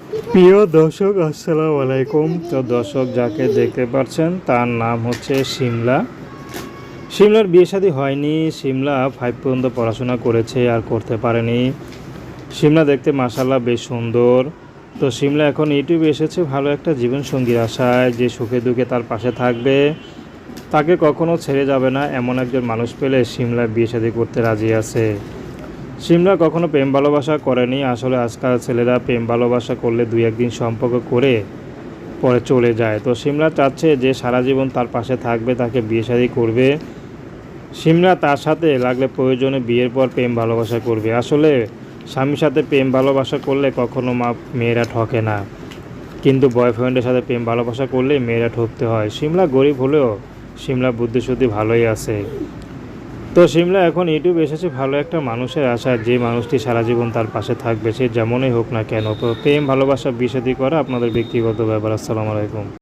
প্রিয় দর্শক, আসসালামু আলাইকুম। তো দর্শক, যাকে দেখতে পাচ্ছেন তার নাম হচ্ছে শিমলা। শিমলার বিয়ে শাদী হয়নি। শিমলা 5 পর্যন্ত পড়াশোনা করেছে, আর করতে পারেনি। শিমলা দেখতে মাশাআল্লাহ বেশ সুন্দর। তো শিমলা এখন ইউটিউবে এসেছে ভালো একটা জীবনসঙ্গীর আশায়, যে সুখে দুঃখে তার পাশে থাকবে, তাকে কখনো ছেড়ে যাবে না, এমন একজন মানুষ পেলে শিমলা বিয়ে শাদী করতে রাজি আছে। সিমরা কখনো প্রেম ভালোবাসা করেনি। আসলে আজকাল ছেলেরা প্রেম ভালোবাসা করলে 2-1 দিন সম্পর্ক করে পরে চলে যায়। তো সিমরা চাচ্ছে যে সারা জীবন তার পাশে থাকবে, তাকে বিয়ে শাদী করবে। সিমরা তার সাথে লাগলে প্রয়োজনে বিয়ের পর প্রেম ভালোবাসা করবে। আসলে স্বামীর সাথে প্রেম ভালোবাসা করলে কখনো মেয়েরা ঠকে না, কিন্তু বয়ফ্রেন্ডের সাথে প্রেম ভালোবাসা করলে মেয়েরা ঠকতে হয়। সিমলা গরিব হলেও সিমলা বুদ্ধিশুদ্ধি ভালোই আছে। তো সিমলা এখন ইউটিউব এসেছে ভালো একটা মানুষের আশায়, যে মানুষটি সারা জীবন তার পাশে থাকবে, সে যেমনই হোক না কেন। তো প্রেম ভালোবাসা বিষাদী করা আপনাদের ব্যক্তিগত ব্যাপার। আসসালামু আলাইকুম।